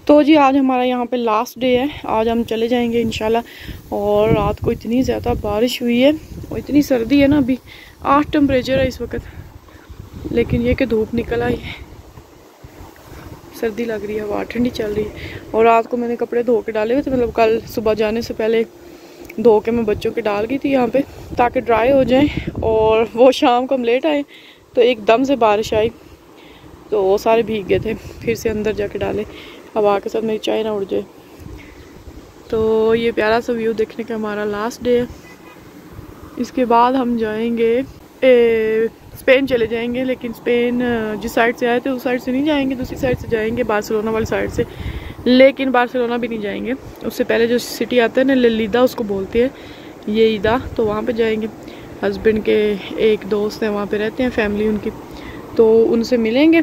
तो जी आज हमारा यहाँ पे लास्ट डे है। आज हम चले जाएंगे इंशाल्लाह। और रात को इतनी ज़्यादा बारिश हुई है और इतनी सर्दी है ना, अभी 8 टेम्परेचर है इस वक्त, लेकिन ये कि धूप निकल आई है, सर्दी लग रही है, हवा ठंडी चल रही है। और रात को मैंने कपड़े धो के डाले हुए थे, मतलब कल सुबह जाने से पहले धो के मैं बच्चों के डाल गई थी यहाँ पे ताकि ड्राई हो जाएं। और वो शाम को हम लेट आए तो एकदम से बारिश आई तो वो सारे भीग गए थे, फिर से अंदर जाके डाले हवा के साथ, मेरी चाय ना उड़ जाए। तो ये प्यारा सा व्यू देखने का हमारा लास्ट डे है। इसके बाद हम जाएंगे स्पेन चले जाएंगे, लेकिन स्पेन जिस साइड से आए थे उस साइड से नहीं जाएंगे, दूसरी साइड से जाएंगे, बार्सिलोना वाली साइड से। लेकिन बार्सिलोना भी नहीं जाएंगे, उससे पहले जो सिटी आता है ना, लेलिदा उसको बोलती है, ये ईदा, तो वहाँ पे जाएंगे। हस्बैंड के एक दोस्त हैं वहाँ पे रहते हैं, फैमिली उनकी, तो उनसे मिलेंगे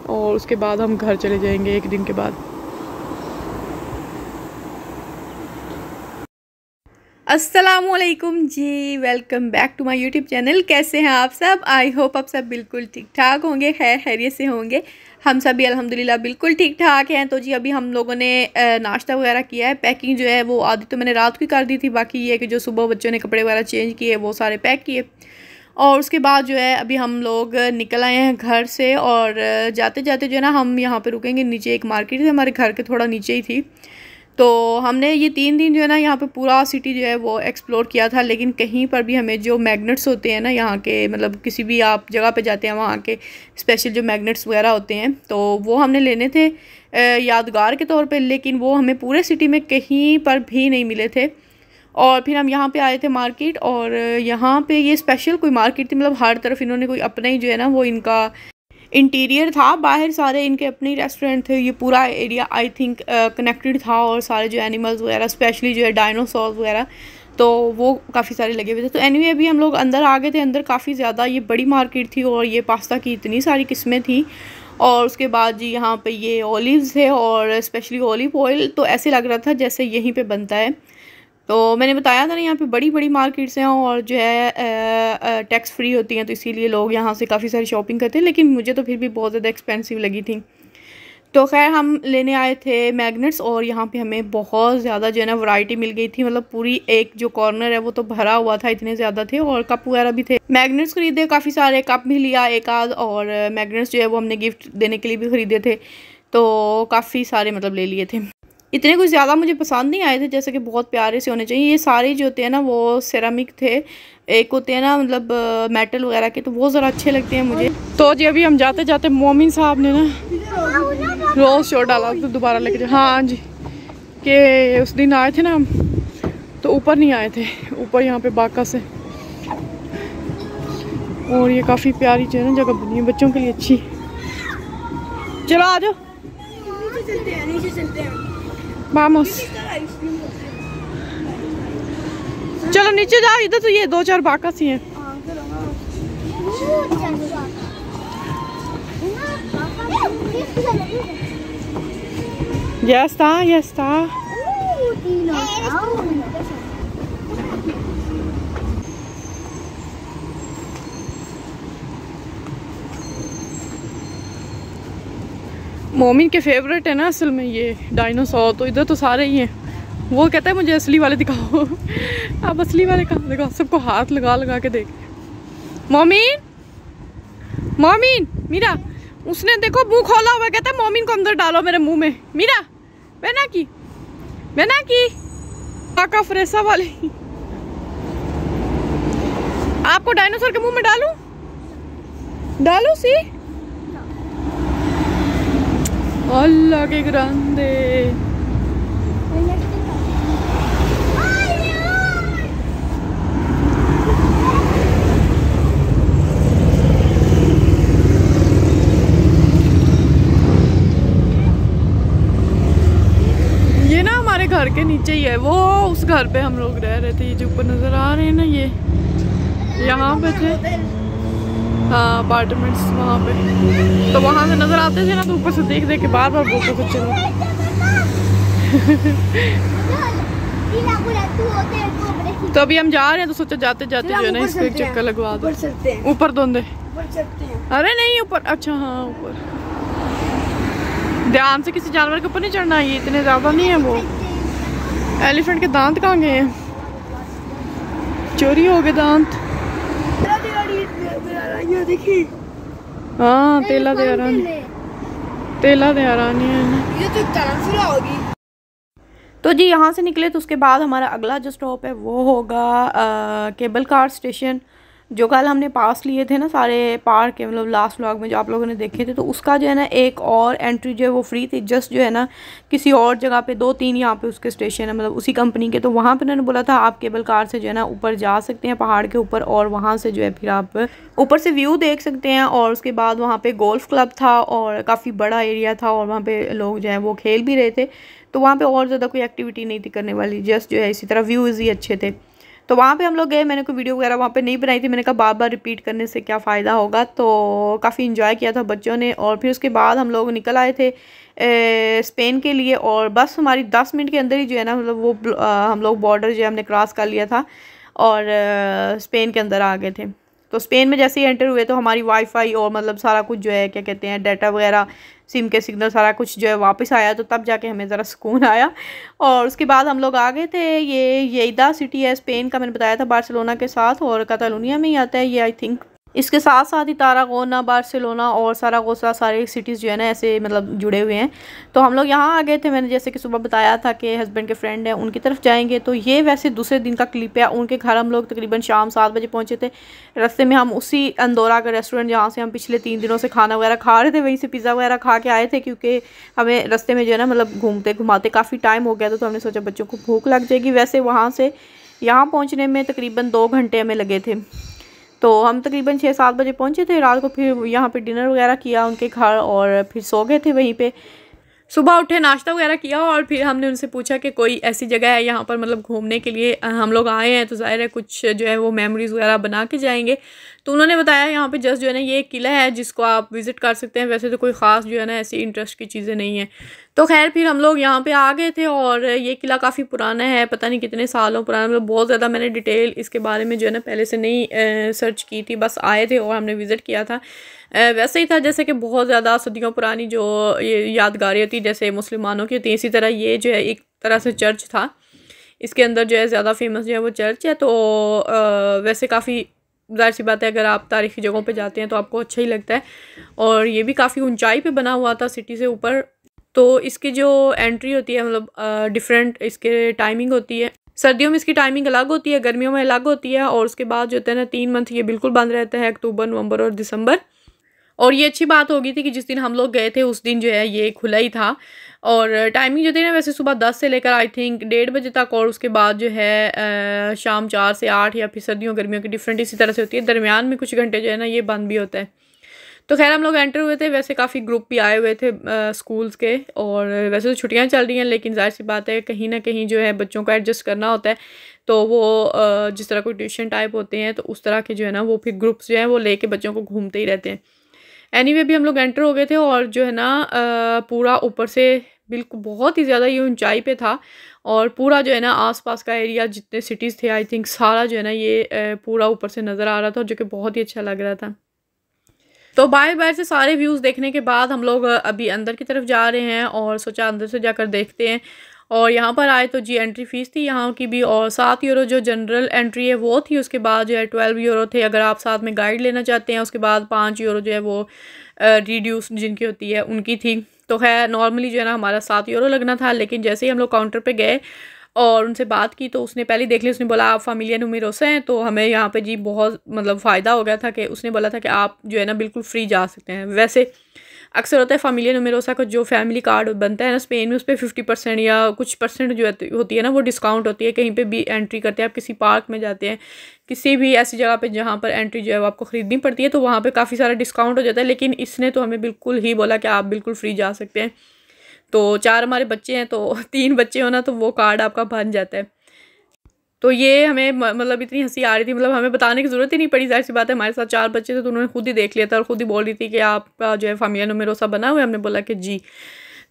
और उसके बाद हम घर चले जाएंगे एक दिन के बाद। अस्सलामुअलैकुम जी, welcome back to my YouTube channel. कैसे हैं आप सब? आई होप आप सब बिल्कुल ठीक ठाक होंगे, खैर खैरियत से होंगे। हम सभी अल्हम्दुलिल्लाह बिल्कुल ठीक ठाक हैं। तो जी अभी हम लोगों ने नाश्ता वगैरह किया है। पैकिंग जो है वो आधी तो मैंने रात को ही कर दी थी, बाकी ये कि जो सुबह बच्चों ने कपड़े वगैरह चेंज किए वो सारे पैक किए। और उसके बाद जो है अभी हम लोग निकल आए हैं घर से। और जाते जाते जो है ना हम यहाँ पे रुकेंगे, नीचे एक मार्केट है हमारे घर के थोड़ा नीचे ही थी। तो हमने ये 3 दिन जो है ना यहाँ पे पूरा सिटी जो है वो एक्सप्लोर किया था, लेकिन कहीं पर भी हमें जो मैग्नेट्स होते हैं ना यहाँ के, मतलब किसी भी आप जगह पे जाते हैं वहाँ के स्पेशल जो मैग्नेट्स वगैरह होते हैं, तो वो हमने लेने थे यादगार के तौर पे, लेकिन वो हमें पूरे सिटी में कहीं पर भी नहीं मिले थे। और फिर हम यहाँ पे आए थे मार्केट, और यहाँ पे ये स्पेशल कोई मार्केट थी, मतलब हर तरफ इन्होंने कोई अपना ही जो है ना वो इनका इंटीरियर था, बाहर सारे इनके अपने रेस्टोरेंट थे। ये पूरा एरिया आई थिंक कनेक्टेड था, और सारे जो एनिमल्स वगैरह स्पेशली जो है डायनासोर वगैरह, तो वो काफ़ी सारे लगे हुए थे। तो एनीवे अभी हम लोग अंदर आ गए थे। अंदर काफ़ी ज़्यादा ये बड़ी मार्केट थी, और ये पास्ता की इतनी सारी किस्में थी। और उसके बाद जी यहाँ पे ये ऑलिव्स है, और स्पेशली ऑलिव ऑयल, तो ऐसे लग रहा था जैसे यहीं पे बनता है। तो मैंने बताया था ना यहाँ पे बड़ी बड़ी मार्केट्स हैं, और जो है टैक्स फ्री होती हैं, तो इसीलिए लोग यहाँ से काफ़ी सारी शॉपिंग करते हैं, लेकिन मुझे तो फिर भी बहुत ज़्यादा एक्सपेंसिव लगी थी। तो खैर हम लेने आए थे मैग्नेट्स, और यहाँ पे हमें बहुत ज़्यादा जो है ना वैरायटी मिल गई थी, मतलब पूरी एक जो कॉर्नर है वो तो भरा हुआ था, इतने ज़्यादा थे। और कप वगैरह भी थे, मैग्नेट्स खरीदे काफ़ी सारे, कप भी लिया एक आध, और मैग्नेट्स जो है वो हमने गिफ्ट देने के लिए भी ख़रीदे थे, तो काफ़ी सारे मतलब ले लिए थे। इतने कुछ ज़्यादा मुझे पसंद नहीं आए थे, जैसे कि बहुत प्यारे से होने चाहिए। ये सारे जो होते हैं ना वो सेरामिक थे, एक होते हैं ना मतलब मेटल वगैरह के, तो वो ज़रा अच्छे लगते हैं मुझे। तो जी अभी हम जाते जाते मोमिन साहब ने ना रोज़ शो डाला, तो दोबारा लेके जाए। हाँ जी, कि उस दिन आए थे ना हम, तो ऊपर नहीं आए थे, ऊपर यहाँ पे बाका से। और ये काफ़ी प्यारी जो है ना जगह बनी है बच्चों के लिए अच्छी। चलो आ जाओ, नीचे चलते हैं। Vamos। चलो नीचे जाओ, इधर तो ये 2-4 बाकस ही हैं। Ya está, ya está। मोमिन के फेवरेट है ना असल में ये डायनासोर, तो इधर तो सारे ही हैं। वो कहता है मुझे असली वाले दिखाओ। अब असली वाले कहाँ दिखाओ, सबको हाथ लगा लगा के देख। मोमिन, मोमिन, मीरा, उसने देखो मुंह खोला हुआ, कहता है मोमिन को अंदर डालो मेरे मुंह में। मीरा बना की काका फ्रेसा वाली, आपको डायनासोर के मुंह में डालू सी। अल्लाह के ग्रांदे। ये ना हमारे घर के नीचे ही है, वो उस घर पे हम लोग रह रहे थे। ये जो ऊपर नजर आ रहे हैं ना, ये यहाँ पे थे, हाँ अपार्टमेंट्स वहाँ पे, तो वहाँ से नज़र आते थे ना, तो ऊपर से देख देख के बार बार बोलते थे चलो। तो अभी हम जा रहे हैं, तो सोचा जाते जाते जो है ना इसको एक चक्कर लगवा दो। ऊपर धोंदे, अरे नहीं ऊपर, अच्छा हाँ ऊपर। ध्यान से किसी जानवर के ऊपर नहीं चढ़ना, ये इतने ज़्यादा नहीं है। वो एलिफेंट के दांत कहाँ गए हैं? चोरी हो गए दांत। हाँ तेला दे रहा नहीं है। तो जी यहाँ से निकले तो उसके बाद हमारा अगला जो स्टॉप है वो होगा केबल कार स्टेशन, जो कल हमने पास लिए थे ना सारे पार्क के, मतलब लास्ट व्लॉग में जो आप लोगों ने देखे थे। तो उसका जो है ना एक और एंट्री जो है वो फ्री थी, जस्ट जो है ना किसी और जगह पे 2-3 यहाँ पे उसके स्टेशन है, मतलब उसी कंपनी के। तो वहाँ पे उन्होंने बोला था आप केबल कार से जो है ना ऊपर जा सकते हैं पहाड़ के ऊपर, और वहाँ से जो है फिर आप ऊपर से व्यू देख सकते हैं। और उसके बाद वहाँ पर गोल्फ क्लब था और काफ़ी बड़ा एरिया था, और वहाँ पर लोग जो है वो खेल भी रहे थे। तो वहाँ पे और ज़्यादा कोई एक्टिविटी नहीं थी करने वाली, जस्ट जो है इसी तरह व्यूज़ ही अच्छे थे। तो वहाँ पे हम लोग गए, मैंने कोई वीडियो वगैरह वहाँ पे नहीं बनाई थी, मैंने कहा बार बार रिपीट करने से क्या फ़ायदा होगा। तो काफ़ी इन्जॉय किया था बच्चों ने। और फिर उसके बाद हम लोग निकल आए थे स्पेन के लिए, और बस हमारी 10 मिनट के अंदर ही जो है ना मतलब वो हम लोग बॉर्डर जो है हमने क्रॉस कर लिया था और स्पेन के अंदर आ गए थे। तो स्पेन में जैसे ही एंटर हुए तो हमारी वाईफाई और मतलब सारा कुछ जो है क्या कहते हैं डाटा वगैरह, सिम के सिग्नल सारा कुछ जो है वापस आया। तो तब जाके हमें ज़रा सुकून आया। और उसके बाद हम लोग आ गए थे, ये येदा सिटी है स्पेन का, मैंने बताया था बार्सिलोना के साथ, और कातालुनिया में ही आता है ये आई थिंक। इसके साथ साथ ही तारागोना, बार्सिलोना और सारागोसा सारे सिटीज़ जो है ना ऐसे मतलब जुड़े हुए हैं। तो हम लोग यहाँ आ गए थे, मैंने जैसे कि सुबह बताया था कि हस्बैंड के फ्रेंड हैं उनकी तरफ जाएंगे। तो ये वैसे दूसरे दिन का क्लिप है, उनके घर हम लोग तकरीबन शाम 7 बजे पहुँचे थे। रास्ते में हम उसी अंदोरा का रेस्टोरेंट जहाँ से हम पिछले 3 दिनों से खाना वगैरह खा रहे थे, वहीं से पिज़्ज़ा वगैरह खा के आए थे, क्योंकि हमें रास्ते में जो है ना मतलब घूमते घुमाते काफ़ी टाइम हो गया था। तो हमने सोचा बच्चों को भूख लग जाएगी। वैसे वहाँ से यहाँ पहुँचने में तकरीबन 2 घंटे हमें लगे थे। तो हम तकरीबन 6-7 बजे पहुंचे थे रात को, फिर यहाँ पे डिनर वगैरह किया उनके घर और फिर सो गए थे वहीं पे। सुबह उठे नाश्ता वगैरह किया और फिर हमने उनसे पूछा कि कोई ऐसी जगह है यहाँ पर मतलब घूमने के लिए, हम लोग आए हैं तो ज़ाहिर है कुछ जो है वो मेमोरीज़ वगैरह बना के जाएंगे। तो उन्होंने बताया यहाँ पे जस्ट जो है ना ये एक किला है जिसको आप विज़िट कर सकते हैं, वैसे तो कोई ख़ास जो है ना ऐसी इंटरेस्ट की चीज़ें नहीं है। तो खैर फिर हम लोग यहाँ पे आ गए थे, और ये किला काफ़ी पुराना है, पता नहीं कितने सालों पुराना, मतलब बहुत ज़्यादा मैंने डिटेल इसके बारे में जो है ना पहले से नहीं सर्च की थी, बस आए थे और हमने विज़िट किया था। वैसे ही था जैसे कि बहुत ज़्यादा सदियों पुरानी जो ये यादगारें होती जैसे मुसलमानों की होती है, इसी तरह ये जो है एक तरह से चर्च था। इसके अंदर जो है ज़्यादा फेमस जो है वो चर्च है। तो वैसे काफ़ी ज़ाहिर सी बात है अगर आप तारीख़ी जगहों पे जाते हैं तो आपको अच्छा ही लगता है। और ये भी काफ़ी ऊंचाई पे बना हुआ था सिटी से ऊपर। तो इसकी जो एंट्री होती है मतलब डिफरेंट इसके टाइमिंग होती है, सर्दियों में इसकी टाइमिंग अलग होती है, गर्मियों में अलग होती है। और उसके बाद जो होता है ना 3 मंथ ये बिल्कुल बंद रहता है, अक्टूबर, नवंबर और दिसंबर। और ये अच्छी बात हो गई थी कि जिस दिन हम लोग गए थे उस दिन जो है ये खुला ही था। और टाइमिंग जो थी ना वैसे सुबह 10 से लेकर आई थिंक 1:30 बजे तक, और उसके बाद जो है शाम 4 से 8, या फिर सर्दियों गर्मियों की डिफरेंट इसी तरह से होती है। दरमियान में कुछ घंटे जो है ना ये बंद भी होता है। तो खैर हम लोग एंटर हुए थे, वैसे काफ़ी ग्रुप भी आए हुए थे स्कूल्स के, और वैसे तो छुट्टियां चल रही हैं लेकिन जाहिर सी बात है कहीं ना कहीं जो है बच्चों को एडजस्ट करना होता है। तो वो जिस तरह कोई ट्यूशन टाइप होते हैं तो उस तरह के जो है ना वो फिर ग्रुप्स जो हैं वो लेके बच्चों को घूमते ही रहते हैं। एनीवे भी हम लोग एंटर हो गए थे, और जो है ना पूरा ऊपर से बिल्कुल बहुत ही ज़्यादा ये ऊंचाई पे था, और पूरा जो है ना आसपास का एरिया जितने सिटीज़ थे आई थिंक सारा जो है ना ये पूरा ऊपर से नज़र आ रहा था, जो कि बहुत ही अच्छा लग रहा था। तो बाहर बाहर से सारे व्यूज़ देखने के बाद हम लोग अभी अंदर की तरफ जा रहे हैं, और सोचा अंदर से जाकर देखते हैं। और यहाँ पर आए तो जी एंट्री फ़ीस थी यहाँ की भी, और 7 यूरो जो जनरल एंट्री है वो थी। उसके बाद जो है 12 यूरो थे अगर आप साथ में गाइड लेना चाहते हैं। उसके बाद 5 यूरो जो है वो रिड्यूस जिनकी होती है उनकी थी। तो खैर नॉर्मली जो है ना हमारा 7 यूरो लगना था, लेकिन जैसे ही हम लोग काउंटर पे गए और उनसे बात की तो उसने पहले देख लिया, उसने बोला आप फ़ैमिलिया नुमेरोसा हैं। तो हमें यहाँ पे जी बहुत मतलब फ़ायदा हो गया था कि उसने बोला था कि आप जो है ना बिल्कुल फ्री जा सकते हैं। वैसे अक्सर होता है फ़ैमिलिया नुमेरोसा का जो फैमिली कार्ड बनता है ना स्पेन में, उस पर 50% या कुछ परसेंट जो होती है ना वो डिस्काउंट होती है। कहीं पे भी एंट्री करते हैं आप, किसी पार्क में जाते हैं, किसी भी ऐसी जगह पे जहाँ पर एंट्री जो है वो आपको ख़रीदनी पड़ती है, तो वहाँ पे काफ़ी सारा डिस्काउंट हो जाता है। लेकिन इसने तो हमें बिल्कुल ही बोला कि आप बिल्कुल फ्री जा सकते हैं। तो 4 हमारे बच्चे हैं, तो 3 बच्चे हो ना तो वो कार्ड आपका बन जाता है। तो ये हमें मतलब इतनी हंसी आ रही थी, मतलब हमें बताने की ज़रूरत ही नहीं पड़ी। जाहिर सी बात है हमारे साथ 4 बच्चे थे तो उन्होंने खुद ही देख लिया था, और खुद ही बोल रही थी कि आपका जो है फ़ैमिलिया नुमेरोसा बना हुआ है। हमने बोला कि जी।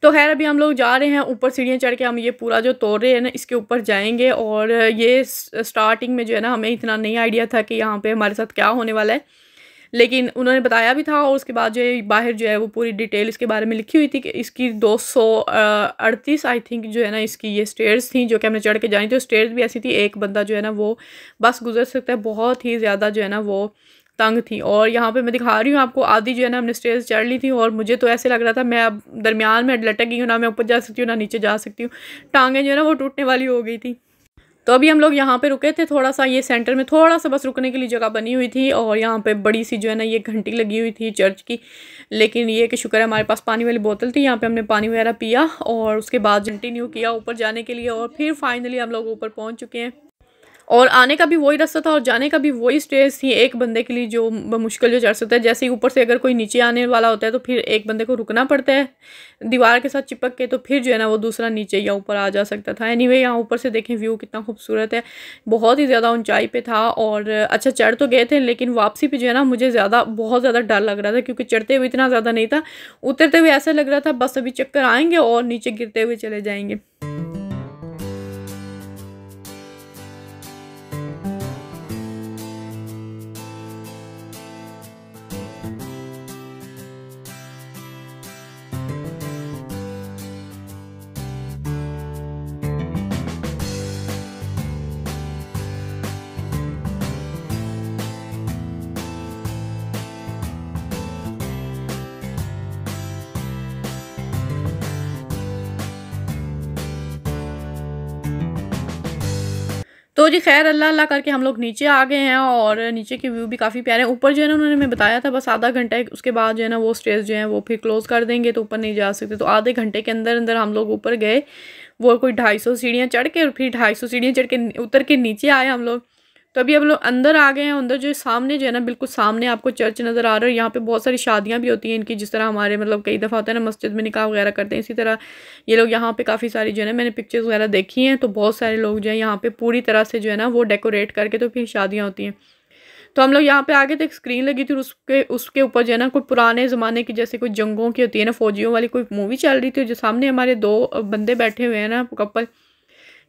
तो खैर अभी हम लोग जा रहे हैं ऊपर, सीढ़ियाँ चढ़ के हम ये पूरा जो तोड़ रहे हैं ना इसके ऊपर जाएंगे। और ये स्टार्टिंग में जो है ना हमें इतना नहीं आइडिया था कि यहाँ पे हमारे साथ क्या होने वाला है। लेकिन उन्होंने बताया भी था और उसके बाद जो है बाहर जो है वो पूरी डिटेल इसके बारे में लिखी हुई थी कि इसकी 238 आई थिंक जो है ना इसकी ये स्टेयर्स थी जो कि हमने चढ़ के जानी थी। स्टेयर्स भी ऐसी थी एक बंदा जो है ना वो बस गुजर सकता है, बहुत ही ज़्यादा जो है ना वो तंग थी। और यहाँ पे मैं दिखा रही हूँ आपको, आधी जो है ना हमने स्टेयर्स चढ़ ली थी और मुझे तो ऐसे लग रहा था मैं अब दरमियान में लटक गई हूँ, ना मैं ऊपर जा सकती हूँ ना नीचे जा सकती हूँ, टांगें जो है ना वो टूटने वाली हो गई थी। तो अभी हम लोग यहाँ पे रुके थे, थोड़ा सा ये सेंटर में थोड़ा सा बस रुकने के लिए जगह बनी हुई थी और यहाँ पे बड़ी सी जो है ना ये घंटी लगी हुई थी चर्च की। लेकिन ये कि शुक्र है हमारे पास पानी वाली बोतल थी, यहाँ पे हमने पानी वगैरह पिया और उसके बाद कंटिन्यू किया ऊपर जाने के लिए और फिर फाइनली हम लोग ऊपर पहुँच चुके हैं। और आने का भी वही रास्ता था और जाने का भी वही स्टेज थी एक बंदे के लिए जो मुश्किल जो चढ़ सकता है। जैसे ही ऊपर से अगर कोई नीचे आने वाला होता है तो फिर एक बंदे को रुकना पड़ता है दीवार के साथ चिपक के, तो फिर जो है ना वो दूसरा नीचे या ऊपर आ जा सकता था। एनीवे यहाँ ऊपर से देखें व्यू कितना खूबसूरत है, बहुत ही ज़्यादा ऊंचाई पे था। और अच्छा चढ़ तो गए थे लेकिन वापसी पे जो है ना मुझे बहुत ज़्यादा डर लग रहा था क्योंकि चढ़ते हुए इतना ज़्यादा नहीं था, उतरते हुए ऐसा लग रहा था बस अभी चक्कर आएंगे और नीचे गिरते हुए चले जाएंगे। तो जी खैर अल्लाह अल्लाह करके हम लोग नीचे आ गए हैं और नीचे के व्यू भी काफ़ी प्यारे हैं। ऊपर जो है ना उन्होंने मैं बताया था बस आधा घंटा है, उसके बाद जो है ना वो स्टेज जो है वो फिर क्लोज़ कर देंगे तो ऊपर नहीं जा सकते। तो आधे घंटे के अंदर अंदर हम लोग ऊपर गए, वो कोई 250 सीढ़ियाँ चढ़ के और फिर 250 सीढ़ियाँ चढ़ के उतर के नीचे आए हम लोग। तो अभी हम लोग अंदर आ गए हैं। अंदर जो सामने जो है ना बिल्कुल सामने आपको चर्च नज़र आ रहा है। यहाँ पे बहुत सारी शादियाँ भी होती हैं इनकी, जिस तरह हमारे मतलब कई दफ़ा होता है ना मस्जिद में निकाह वगैरह करते हैं, इसी तरह ये लोग यहाँ पे काफ़ी सारी जो है ना मैंने पिक्चर्स वगैरह देखी हैं। तो बहुत सारे लोग जो है यहाँ पे पूरी तरह से जो है ना वो डेकोरेट करके तो फिर शादियाँ होती हैं। तो हम लोग यहाँ पे आगे तो एक स्क्रीन लगी थी, उसके ऊपर जो है ना कोई पुराने ज़माने की जैसे कोई जंगों की होती है ना फौजियों वाली कोई मूवी चल रही थी। जो सामने हमारे 2 बंदे बैठे हुए हैं ना कपल,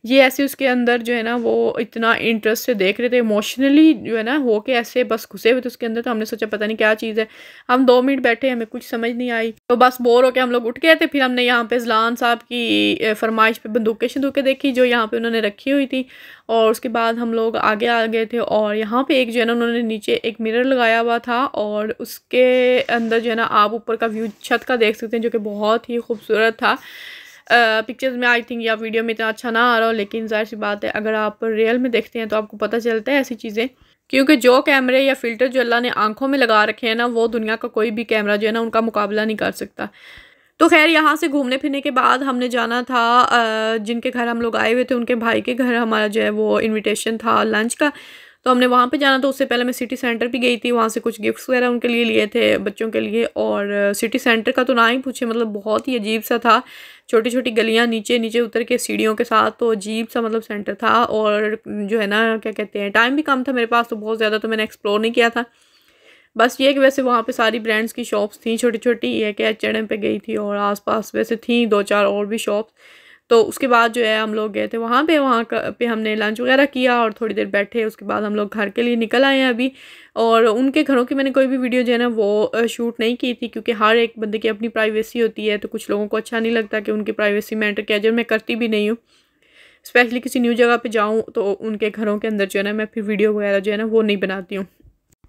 ये ऐसे उसके अंदर जो है ना वो इतना इंटरेस्ट से देख रहे थे, इमोशनली जो है ना हो के ऐसे बस घुसे हुए थे उसके अंदर। तो हमने सोचा पता नहीं क्या चीज़ है। हम 2 मिनट बैठे, हमें कुछ समझ नहीं आई, तो बस बोर होके हम लोग उठ गए थे। फिर हमने यहाँ पे ज़लान साहब की फरमाइश पे बंदूकें देखी जो यहाँ पे उन्होंने रखी हुई थी। और उसके बाद हम लोग आगे आ गए थे और यहाँ पे एक जो है ना उन्होंने नीचे एक मिरर लगाया हुआ था और उसके अंदर जो है ना आप ऊपर का व्यू छत का देख सकते हैं जो कि बहुत ही खूबसूरत था। पिक्चर्स में आई थिंक या वीडियो में इतना अच्छा ना आ रहा हो, लेकिन ज़ाहिर सी बात है अगर आप रियल में देखते हैं तो आपको पता चलता है ऐसी चीज़ें, क्योंकि जो कैमरे या फ़िल्टर जो अल्लाह ने आंखों में लगा रखे हैं ना वो दुनिया का कोई भी कैमरा जो है ना उनका मुकाबला नहीं कर सकता। तो खैर यहाँ से घूमने फिरने के बाद हमने जाना था जिनके घर हम लोग आए हुए थे उनके भाई के घर, हमारा जो है वो इन्विटेशन था लंच का, तो हमने वहाँ पे जाना। तो उससे पहले मैं सिटी सेंटर भी गई थी, वहाँ से कुछ गिफ्ट्स वगैरह उनके लिए लिए थे बच्चों के लिए। और सिटी सेंटर का तो ना ही पूछे, मतलब बहुत ही अजीब सा था, छोटी छोटी गलियाँ नीचे नीचे उतर के सीढ़ियों के साथ, तो अजीब सा मतलब सेंटर था। और जो है ना क्या कहते हैं टाइम भी कम था मेरे पास, तो बहुत ज़्यादा तो मैंने एक्सप्लोर नहीं किया था। बस ये कि वैसे वहाँ पे सारी ब्रांड्स की शॉप्स थी छोटी छोटी, ये कि H&M पे गई थी और आसपास वैसे थी 2-4 और भी शॉप्स। तो उसके बाद जो है हम लोग गए थे वहाँ पे हमने लंच वगैरह किया और थोड़ी देर बैठे। उसके बाद हम लोग घर के लिए निकल आए हैं अभी। और उनके घरों की मैंने कोई भी वीडियो जो है ना वो शूट नहीं की थी, क्योंकि हर एक बंदे की अपनी प्राइवेसी होती है, तो कुछ लोगों को अच्छा नहीं लगता कि उनकी प्राइवेसी में एंटर किया जाए। मैं करती भी नहीं हूँ, स्पेशली किसी न्यू जगह पे जाऊँ तो उनके घरों के अंदर जो है ना मैं फिर वीडियो वगैरह जो है ना वो नहीं बनाती हूँ।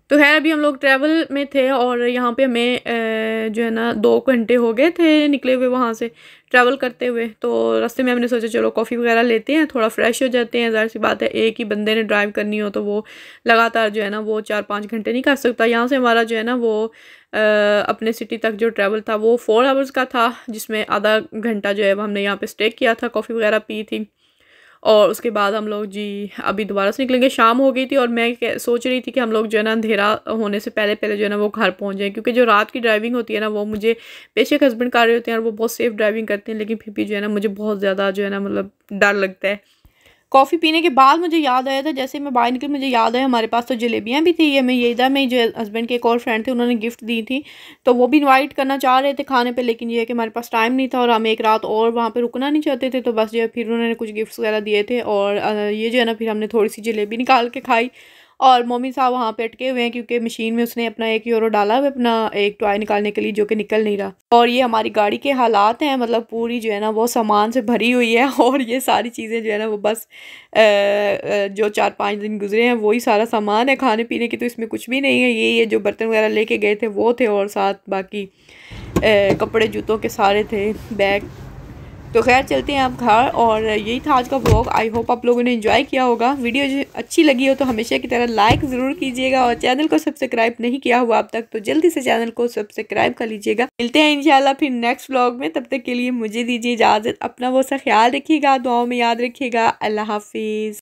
तो खैर अभी हम लोग ट्रैवल में थे और यहाँ पे हमें जो है ना 2 घंटे हो गए थे निकले हुए वहाँ से ट्रैवल करते हुए। तो रास्ते में हमने सोचा चलो कॉफ़ी वगैरह लेते हैं, थोड़ा फ्रेश हो जाते हैं। ज़ाहिर सी बात है एक ही बंदे ने ड्राइव करनी हो तो वो लगातार जो है ना वो 4-5 घंटे नहीं कर सकता। यहाँ से हमारा जो है ना वो अपने सिटी तक जो ट्रैवल था वो 4 आवर्स का था, जिसमें आधा घंटा जो है हमने यहाँ पर स्टे किया था, कॉफ़ी वगैरह पी थी। और उसके बाद हम लोग जी अभी दोबारा से निकलेंगे। शाम हो गई थी और मैं सोच रही थी कि हम लोग जो है ना अंधेरा होने से पहले पहले जो है ना वो घर पहुंच जाएं, क्योंकि जो रात की ड्राइविंग होती है ना वो मुझे बेशक हस्बैंड कर रहे होते हैं और वो बहुत सेफ़ ड्राइविंग करते हैं, लेकिन फिर भी जो है ना मुझे बहुत ज़्यादा जो है ना मतलब डर लगता है। कॉफ़ी पीने के बाद मुझे याद आया था, जैसे मैं बाहर निकली मुझे याद आया हमारे पास तो जलेबियाँ भी थी। ये मैं ये था मैं जो हस्बैंड के एक और फ्रेंड थे उन्होंने गिफ्ट दी थी, तो वो भी इनवाइट करना चाह रहे थे खाने पे, लेकिन ये है कि हमारे पास टाइम नहीं था और हम एक रात और वहाँ पे रुकना नहीं चाहते थे। तो बस जो है फिर उन्होंने कुछ गिफ्ट्स वगैरह दिए थे और ये जो है ना फिर हमने थोड़ी सी जलेबी निकाल के खाई और मोमिन साहब वहाँ पे अटके हुए हैं क्योंकि मशीन में उसने अपना 1 यूरो डाला हुआ अपना एक टॉय निकालने के लिए, जो कि निकल नहीं रहा। और ये हमारी गाड़ी के हालात हैं, मतलब पूरी जो है ना वो सामान से भरी हुई है। और ये सारी चीज़ें जो है ना वो बस जो 4-5 दिन गुजरे हैं वही सारा सामान है। खाने पीने की तो इसमें कुछ भी नहीं है। ये जो बर्तन वगैरह लेके गए थे वो थे, और साथ बाकी कपड़े जूतों के सारे थे, बैग। तो खैर चलते हैं आप घर, और यही था आज का व्लॉग। आई होप आप लोगों ने एंजॉय किया होगा। वीडियो जो अच्छी लगी हो तो हमेशा की तरह लाइक ज़रूर कीजिएगा, और चैनल को सब्सक्राइब नहीं किया हुआ अब तक तो जल्दी से चैनल को सब्सक्राइब कर लीजिएगा। मिलते हैं इंशाल्लाह फिर नेक्स्ट व्लॉग में। तब तक के लिए मुझे दीजिए इजाज़त। अपना बहुत सा ख्याल रखिएगा, दुआओं में याद रखिएगा। अल्लाह हाफिज़।